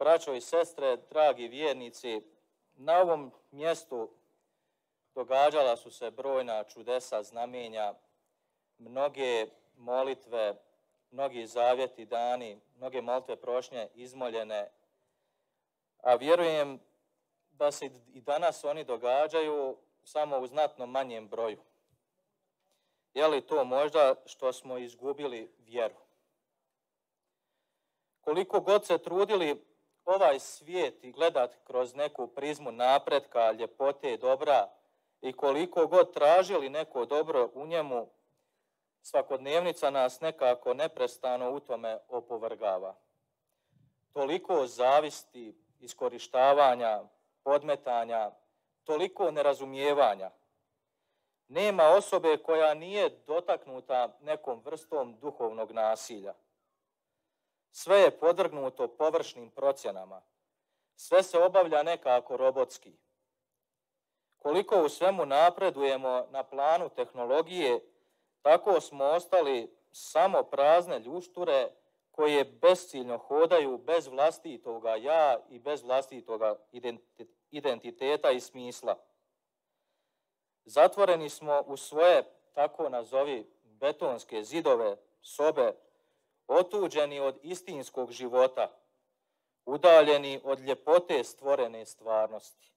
braćo i sestre, dragi vjernici, na ovom mjestu događala su se brojna čudesa, znamenja, mnoge molitve, mnogi zavjeti dani, mnoge molitve prošnje izmoljene, a vjerujem da se i danas oni događaju samo u znatno manjem broju. Je li to možda što smo izgubili vjeru? Koliko god se trudili ovaj svijet i gledati kroz neku prizmu napretka, ljepote, dobra i koliko god tražili neko dobro u njemu, svakodnevnica nas nekako neprestano u tome opovrgava. Toliko zavisti, iskorištavanja, podmetanja, toliko nerazumijevanja. Nema osobe koja nije dotaknuta nekom vrstom duhovnog nasilja. Sve je podvrgnuto površnim procjenama. Sve se obavlja nekako robotski. Koliko u svemu napredujemo na planu tehnologije, tako smo ostali samo prazne ljušture koje besciljno hodaju bez vlastitoga ja i bez vlastitoga identiteta i smisla. Zatvoreni smo u svoje, tako nazovi, betonske zidove, sobe, otuđeni od istinskog života, udaljeni od ljepote stvorene stvarnosti.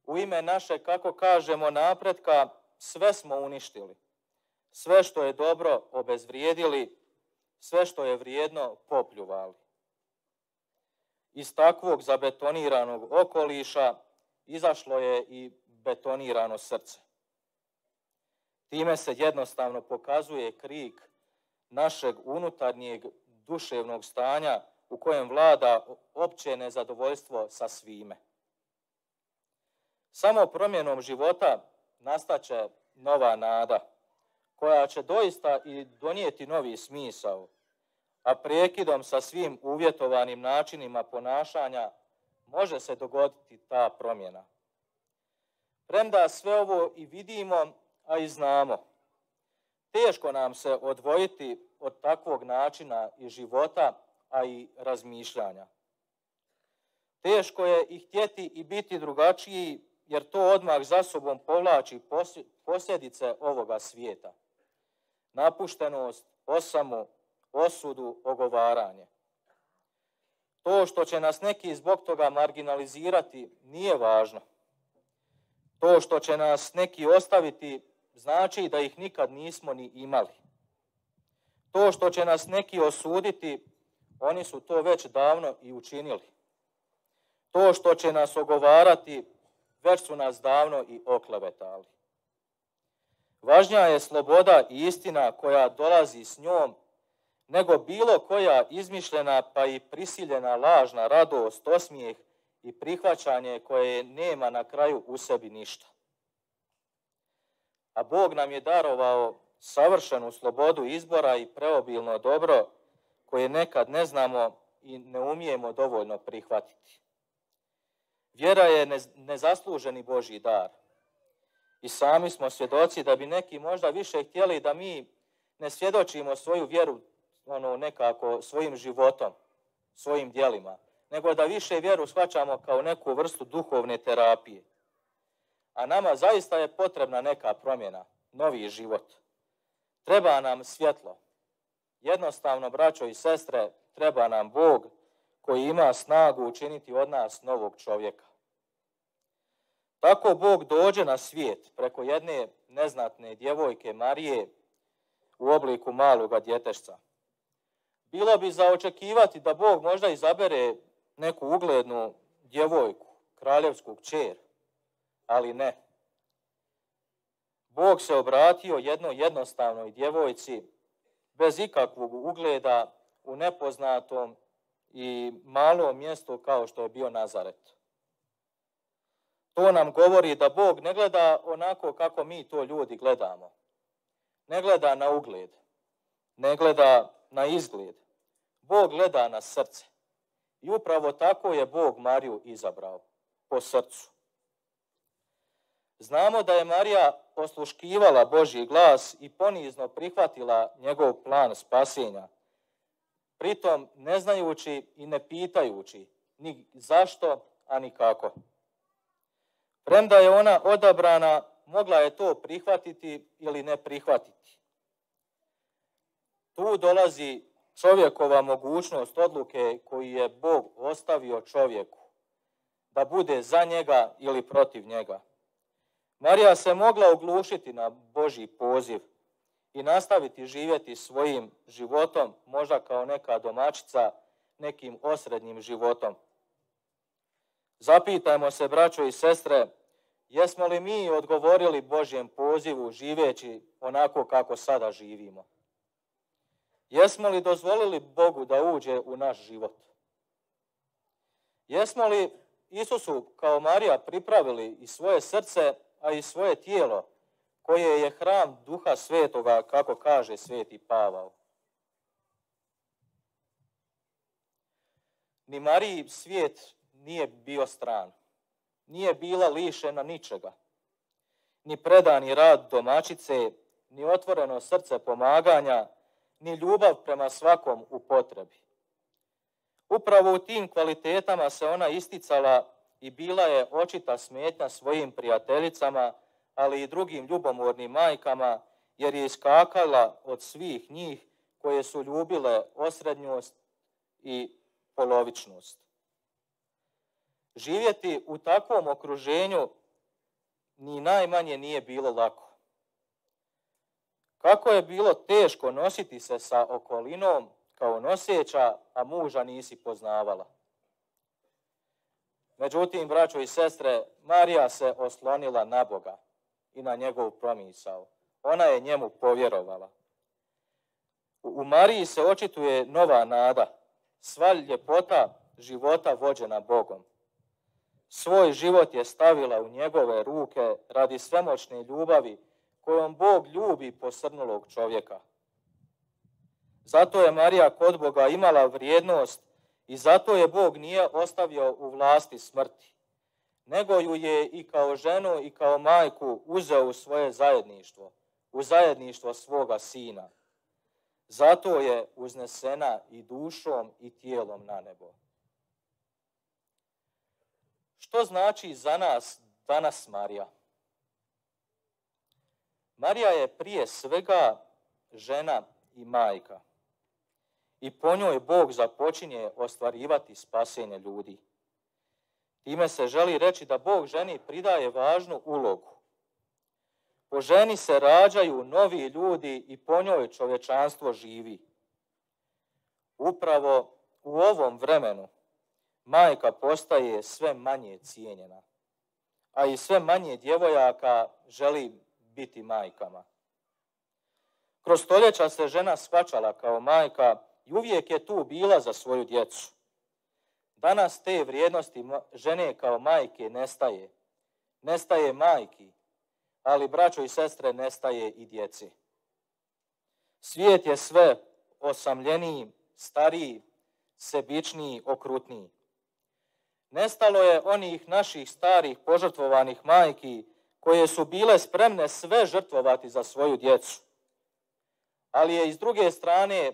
U ime naše, kako kažemo, napretka, sve smo uništili. Sve što je dobro obezvrijedili, sve što je vrijedno popljuvali. Iz takvog zabetoniranog okoliša izašlo je i betonirano srce. Time se jednostavno pokazuje krik našeg unutarnjeg duševnog stanja u kojem vlada opće nezadovoljstvo sa svime. Samo promjenom života nastaće nova nada, koja će doista i donijeti novi smisao, a prekidom sa svim uvjetovanim načinima ponašanja može se dogoditi ta promjena. Premda sve ovo i vidimo, a i znamo, teško nam se odvojiti od takvog načina i života, a i razmišljanja. Teško je i htjeti i biti drugačiji, jer to odmah za sobom povlači posljedice ovoga svijeta. Napuštenost, osamu, osudu, ogovaranje. To što će nas neki zbog toga marginalizirati nije važno. To što će nas neki ostaviti znači da ih nikad nismo ni imali. To što će nas neki osuditi, oni su to već davno i učinili. To što će nas ogovarati, već su nas davno i oklevetali. Važnija je sloboda i istina koja dolazi s njom, nego bilo koja izmišljena pa i prisiljena lažna radost, osmijeh i prihvaćanje koje nema na kraju u sebi ništa. A Bog nam je darovao savršenu slobodu izbora i preobilno dobro koje nekad ne znamo i ne umijemo dovoljno prihvatiti. Vjera je nezasluženi Božji dar. I sami smo svjedoci da bi neki možda više htjeli da mi ne svjedočimo svoju vjeru nekako svojim životom, svojim djelima, nego da više vjeru shvaćamo kao neku vrstu duhovne terapije. A nama zaista je potrebna neka promjena, novi život. Treba nam svjetlo. Jednostavno, braćo i sestre, treba nam Bog koji ima snagu učiniti od nas novog čovjeka. Tako Bog dođe na svijet preko jedne neznatne djevojke Marije u obliku maloga djetešca. Bilo bi za očekivati da Bog možda izabere neku uglednu djevojku, kraljevsku kćer, ali ne. Bog se obratio jednoj jednostavnoj djevojci bez ikakvog ugleda u nepoznatom i malom mjestu kao što je bio Nazaret. To nam govori da Bog ne gleda onako kako mi to ljudi gledamo. Ne gleda na ugled, ne gleda na izgled. Bog gleda na srce. I upravo tako je Bog Mariju izabrao, po srcu. Znamo da je Marija osluškivala Božji glas i ponizno prihvatila njegov plan spasenja, pritom ne znajući i ne pitajući ni zašto, a ni kako. Premda je ona odabrana, mogla je to prihvatiti ili ne prihvatiti. Tu dolazi čovjekova mogućnost odluke koju je Bog ostavio čovjeku, da bude za njega ili protiv njega. Marija se mogla oglušiti na Božji poziv i nastaviti živjeti svojim životom, možda kao neka domaćica, nekim osrednjim životom. Zapitajmo se, braćo i sestre, jesmo li mi odgovorili Božjem pozivu živeći onako kako sada živimo? Jesmo li dozvolili Bogu da uđe u naš život? Jesmo li Isusu kao Marija pripravili i svoje srce, a i svoje tijelo, koje je hram Duha Svetoga, kako kaže sveti Pavao? Ni Mariji svijet nije bio stran, nije bila lišena ničega, ni predani rad domaćice, ni otvoreno srce pomaganja, ni ljubav prema svakom u potrebi. Upravo u tim kvalitetama se ona isticala i bila je očita smetnja svojim prijateljicama, ali i drugim ljubomornim majkama, jer je iskakala od svih njih koje su ljubile osrednjost i polovičnost. Živjeti u takvom okruženju ni najmanje nije bilo lako. Kako je bilo teško nositi se sa okolinom kao noseća, a muža nisi poznavala. Međutim, braćo i sestre, Marija se oslonila na Boga i na njegov promisao. Ona je njemu povjerovala. U Mariji se očituje nova nada, sva ljepota života vođena Bogom. Svoj život je stavila u njegove ruke radi svemoćne ljubavi kojom Bog ljubi posrnulog čovjeka. Zato je Marija kod Boga imala vrijednost i zato je Bog nije ostavio u vlasti smrti, nego ju je i kao ženu i kao majku uzeo u svoje zajedništvo, u zajedništvo svoga sina. Zato je uznesena i dušom i tijelom na nebo. Što znači za nas danas Marija? Marija je prije svega žena i majka. I po njoj Bog započinje ostvarivati spasenje ljudi. Time se želi reći da Bog ženi pridaje važnu ulogu. Po ženi se rađaju novi ljudi i po njoj čovječanstvo živi. Upravo u ovom vremenu majka postaje sve manje cijenjena, a i sve manje djevojaka želi biti majkama. Kroz stoljeća se žena shvaćala kao majka i uvijek je tu bila za svoju djecu. Danas te vrijednosti žene kao majke nestaje. Nestaje majki, ali braćo i sestre nestaje i djeci. Svijet je sve osamljeniji, stariji, sebičniji, okrutniji. Nestalo je onih naših starih požrtvovanih majki koje su bile spremne sve žrtvovati za svoju djecu. Ali je i s druge strane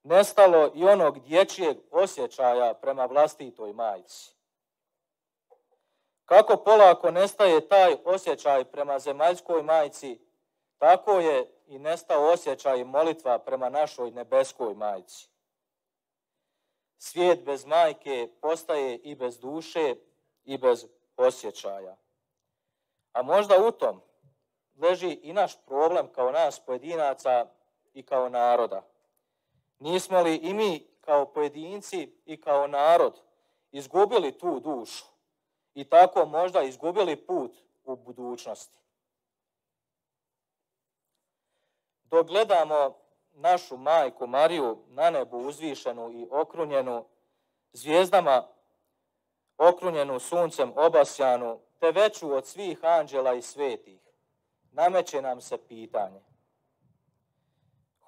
nestalo i onog dječjeg osjećaja prema vlastitoj majci. Kako polako nestaje taj osjećaj prema zemaljskoj majci, tako je i nestao osjećaj i molitva prema našoj nebeskoj majci. Svijet bez majke postaje i bez duše i bez osjećaja. A možda u tom leži i naš problem kao nas pojedinaca i kao naroda. Nismo li i mi kao pojedinci i kao narod izgubili tu dušu i tako možda izgubili put u budućnosti? Dok gledamo našu majku Mariju na nebu uzvišenu i okrunjenu, zvijezdama okrunjenu suncem obasjanu, te veću od svih anđela i svetih, nameće nam se pitanje: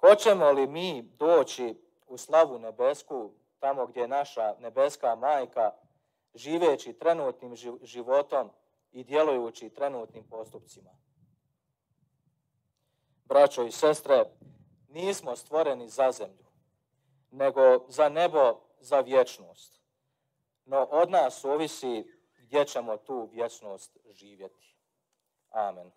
hoćemo li mi doći u slavu nebesku, tamo gdje je naša nebeska majka, živeći trenutnim životom i djelujući trenutnim postupcima? Braćo i sestre, nismo stvoreni za zemlju, nego za nebo, za vječnost. No od nas ovisi gdje ćemo tu vječnost živjeti. Amen.